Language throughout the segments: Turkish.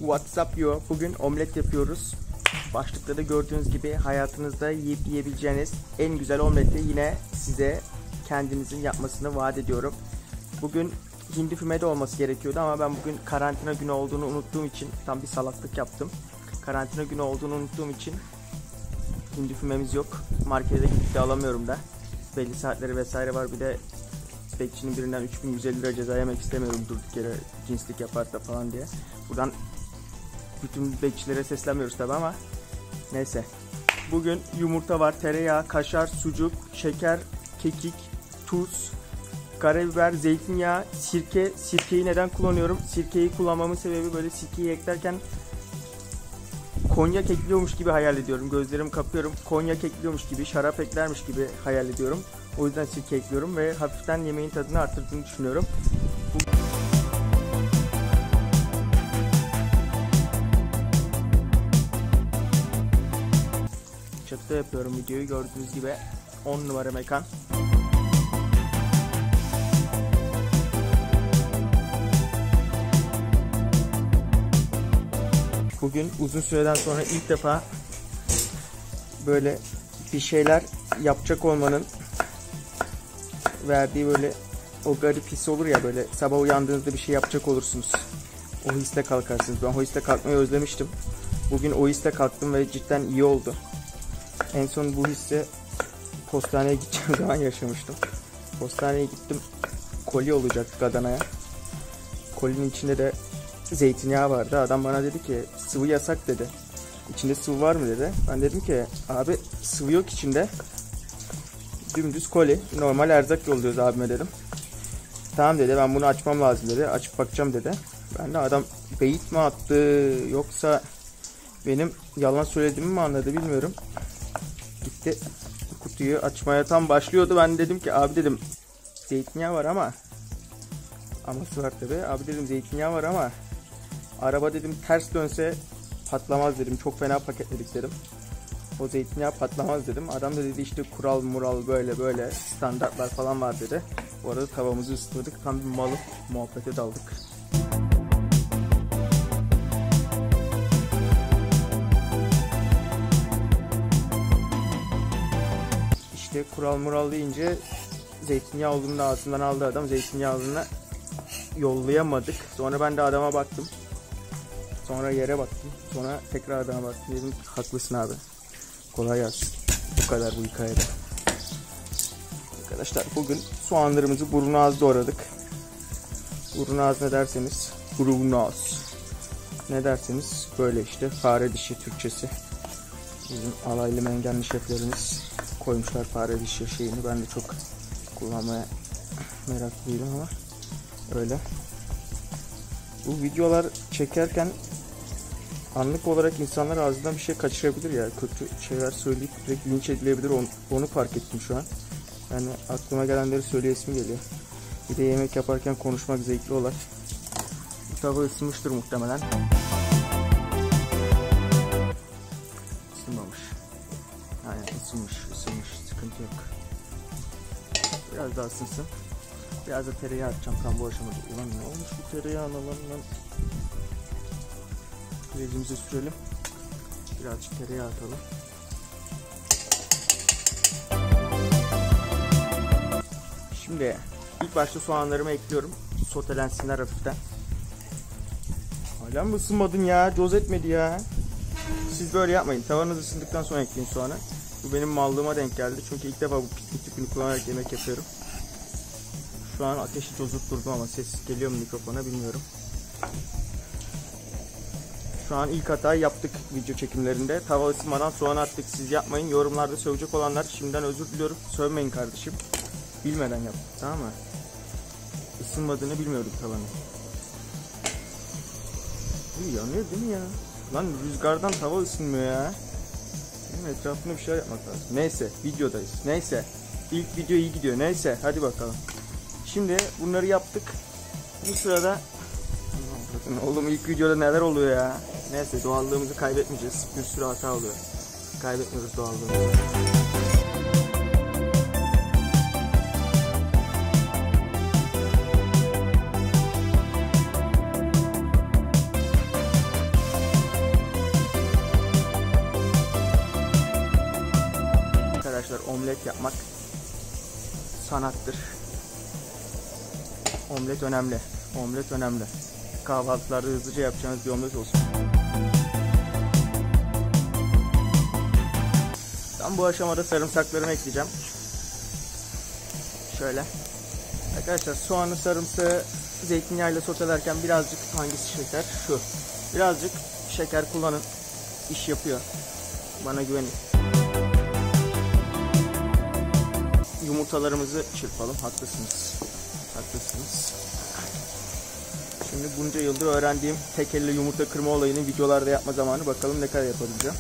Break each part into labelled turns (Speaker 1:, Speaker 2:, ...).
Speaker 1: What's up yo? Bugün omlet yapıyoruz. Başlıkta da gördüğünüz gibi hayatınızda yiyip yiyebileceğiniz en güzel omleti yine size kendinizin yapmasını vaat ediyorum. Bugün hindi fümede olması gerekiyordu ama ben bugün karantina günü olduğunu unuttuğum için tam bir salaklık yaptım. Karantina günü olduğunu unuttuğum için hindi fümemiz yok. Markete gidip de alamıyorum da. Belli saatleri vesaire var. Bir de bekçinin birinden 3150 lira ceza yemek istemiyorum durduk yere cinslik yaparsa falan diye. Buradan bütün bekçilere seslenmiyoruz tabi ama neyse. Bugün yumurta var, tereyağı, kaşar, sucuk, şeker, kekik, tuz, karabiber, zeytinyağı, sirke. Sirkeyi neden kullanıyorum? Sirkeyi kullanmamın sebebi böyle sirkeyi eklerken konyak ekliyormuş gibi hayal ediyorum. Gözlerimi kapıyorum. Konyak ekliyormuş gibi, şarap eklermiş gibi hayal ediyorum. O yüzden sirke ekliyorum ve hafiften yemeğin tadını arttırdığını düşünüyorum. Çatıda yapıyorum videoyu, gördüğünüz gibi 10 numara mekan. Bugün uzun süreden sonra ilk defa böyle bir şeyler yapacak olmanın verdiği böyle o garip his olur ya, böyle sabah uyandığınızda bir şey yapacak olursunuz. O hisle kalkarsınız. Ben o hisle kalkmayı özlemiştim. Bugün o hisle kalktım ve cidden iyi oldu. En son bu hisse postaneye gideceğim zaman yaşamıştım. Postaneye gittim. Koli olacaktık Adana'ya. Kolinin içinde de zeytinyağı vardı. Adam bana dedi ki sıvı yasak dedi. İçinde sıvı var mı dedi. Ben dedim ki abi sıvı yok içinde. Dümdüz koli. Normal erzak yolluyoruz abime dedim. Tamam dedi, ben bunu açmam lazım dedi. Açıp bakacağım dedi. Ben de adam beyit mi attı yoksa benim yalan söylediğimi mi anladı bilmiyorum. Gitti kutuyu açmaya tam başlıyordu. Ben dedim ki abi dedim zeytinyağı var ama aması var tabi. Abi dedim zeytinyağı var ama araba dedim ters dönse patlamaz dedim. Çok fena paketledik dedim. O zeytinyağı patlamaz dedim. Adam da dedi işte kural mural böyle standartlar falan var dedi. Bu arada tavamızı ısıtladık. Tam bir malı muhabbete daldık. İşte kural mural deyince zeytinyağı olduğunu ağzından aldı adam. Zeytinyağını yollayamadık. Sonra ben de adama baktım. Sonra yere baktım. Sonra tekrar adama baktım. Dedim haklısın abi. Kolay gelsin. Bu kadar bu hikayede. Arkadaşlar bugün soğanlarımızı burunağız doğradık. Burunağız ne derseniz burunağız. Ne derseniz böyle işte fare dişi Türkçesi. Bizim alaylı mengenli şeflerimiz koymuşlar fare dişi şeyini. Ben de çok kullanmaya meraklıydım ama öyle. Bu videolar çekerken anlık olarak insanlar ağzından bir şey kaçırabilir ya. Kötü şeyler söyleyip direkt linç edilebilir. Onu fark ettim şu an. Yani aklıma gelenleri söyleyesim geliyor. Bir de yemek yaparken konuşmak zevkli olan. Bu tava ısınmıştır muhtemelen. Isınmamış. Aynen ısınmış. Sıkıntı yok. Biraz daha ısınsın. Biraz da tereyağı atacağım tam bu aşamada. Ulan ne olmuş bu tereyağına lan. Pirincimizi sürelim. Birazcık tereyağı atalım. Şimdi ilk başta soğanlarımı ekliyorum. Sotelensinler hafiften. Hala mı ısınmadın ya? Coz etmedi ya. Siz böyle yapmayın. Tavanız ısındıktan sonra ekleyin soğanı. Bu benim mallığıma denk geldi. Çünkü ilk defa bu piknik tüpünü kullanarak yemek yapıyorum. Şu an ateşi tozutturdum ama ses geliyor mu mikrofona bilmiyorum. Şu an ilk hatayı yaptık video çekimlerinde. Tava ısınmadan soğan attık. Siz yapmayın. Yorumlarda sövecek olanlar şimdiden özür diliyorum. Sövmeyin kardeşim. Bilmeden yaptık, tamam mı? Isınmadığını bilmiyorduk tavanın. Yanıyor değil mi ya? Lan rüzgardan tava ısınmıyor ya. Benim etrafında bir şeyler yapmak lazım. Neyse videodayız. Neyse. İlk video iyi gidiyor. Neyse hadi bakalım. Şimdi bunları yaptık. Bu sırada oğlum ilk videoda neler oluyor ya. Neyse doğallığımızı kaybetmeyeceğiz. Bir sürü hata oluyor. Kaybetmiyoruz doğallığımızı. yapmak sanattır. Omlet önemli. Omlet önemli. Kahvaltılarda hızlıca yapacağınız bir omlet olsun. Ben bu aşamada sarımsaklarımı ekleyeceğim. Şöyle. Arkadaşlar soğanı, sarımsağı zeytinyağıyla sotelerken birazcık, hangisi şeker? Şu. Birazcık şeker kullanın. İş yapıyor. Bana güvenin. Yumurtalarımızı çırpalım. Haklısınız. Haklısınız. Şimdi bunca yıldır öğrendiğim tek elle yumurta kırma olayını videolarda yapma zamanı. Bakalım ne kadar yapabileceğim.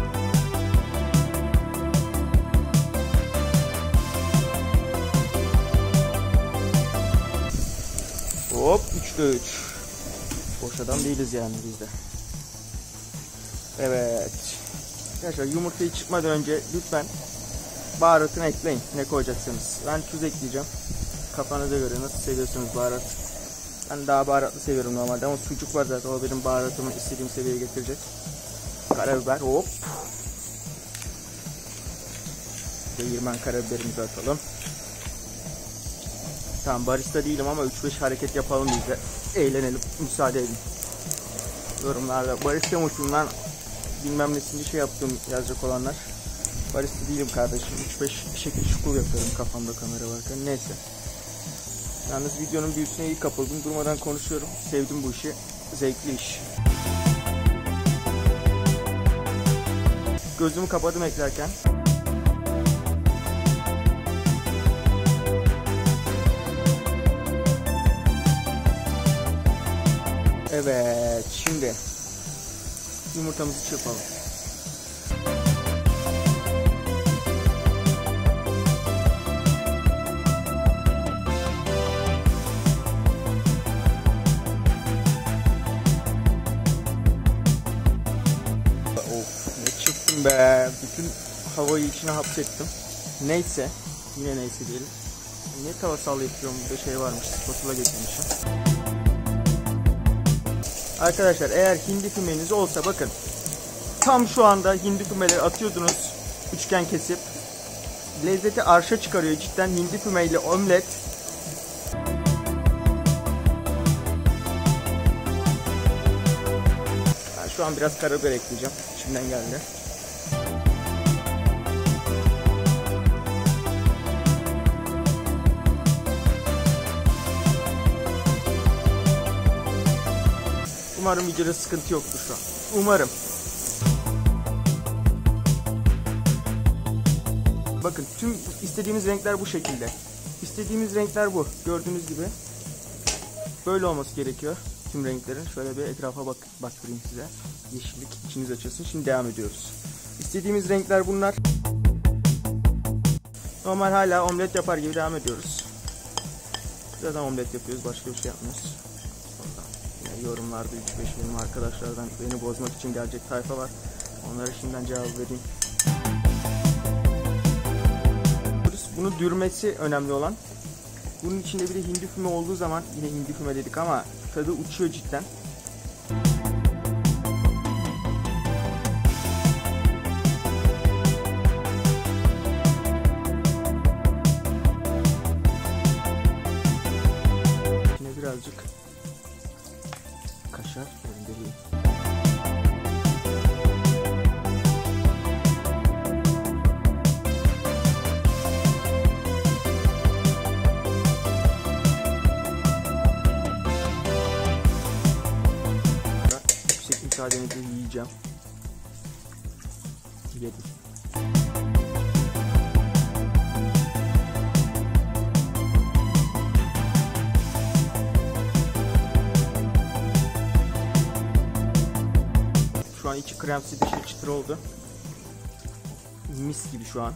Speaker 1: Hop 3'te 3. Boş adam değiliz yani biz de. Evet. Arkadaşlar yumurtayı çıkmadan önce lütfen baharatını ekleyin. Ne koyacaksınız? Ben tuz ekleyeceğim. Kafanıza göre nasıl seviyorsunuz baharat. Ben daha baharatlı seviyorum normalde ama sucuk var zaten. O benim baharatımı istediğim seviyeye getirecek. Karabiber hop. Değirmen karabiberimizi atalım. Tamam barista değilim ama 3-5 hareket yapalım biz de. Eğlenelim. Müsaade edin. Yorumlarda barista mı şundan bilmem nesini şey yaptım yazacak olanlar. Barista değilim kardeşim. 3-5 şekil şukul yapıyorum kafamda kamera varken. Neyse. Yalnız videonun büyüsüne iyi kapıldım. Durmadan konuşuyorum. Sevdim bu işi. Zevkli iş. Gözümü kapadım eklerken. Evet. Şimdi yumurtamızı çırpalım. Be, bütün havayı içine hapsettim. Neyse, yine neyse diyelim. Niye tava sallayıyorum? Burada şey varmış, spatula getirmişim. Arkadaşlar eğer hindi fümeniz olsa bakın. Tam şu anda hindi fümeleri atıyordunuz üçgen kesip. Lezzeti arşa çıkarıyor cidden hindi fümeyle omlet. Ben şu an biraz karabiber ekleyeceğim. İçimden geldi. Umarım videoda sıkıntı yoktur şu an. Umarım. Bakın tüm istediğimiz renkler bu şekilde. İstediğimiz renkler bu. Gördüğünüz gibi. Böyle olması gerekiyor. Tüm renklerin. Şöyle bir etrafa baktırayım size. Yeşillik içiniz açılsın. Şimdi devam ediyoruz. İstediğimiz renkler bunlar. Normal hala omlet yapar gibi devam ediyoruz. Zaten omlet yapıyoruz. Başka bir şey yapmıyoruz. Yorumlarda 3-5 benim arkadaşlardan beni bozmak için gelecek tayfa var. Onlara şimdiden cevap vereyim. Bunu dürmesi önemli olan. Bunun içinde bir de hindi füme olduğu zaman yine hindi füme dedik ama tadı uçuyor cidden. Yine birazcık kaşar rendeleyeyim. Yüksek müsaadenizle yiyeceğim. Yedim. Şu an içi kremsi dışı çıtır oldu. Mis gibi şu an.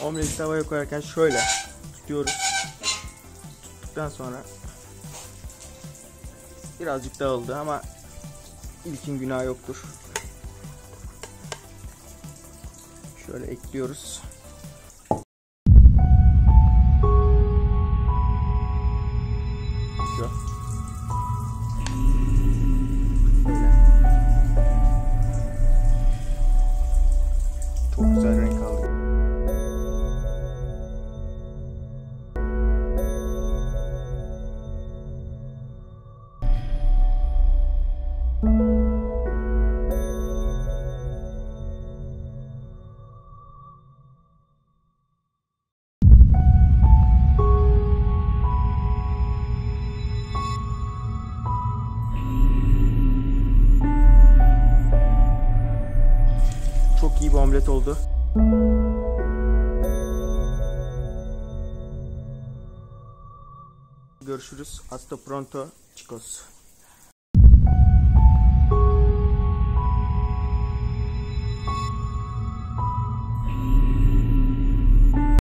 Speaker 1: Omleti tavaya koyarken şöyle tutuyoruz. Tuttuktan sonra birazcık dağıldı ama ilkin günah yoktur. Şöyle ekliyoruz. Böyle. isabet oldu. Görüşürüz. Hasta pronto, chicos.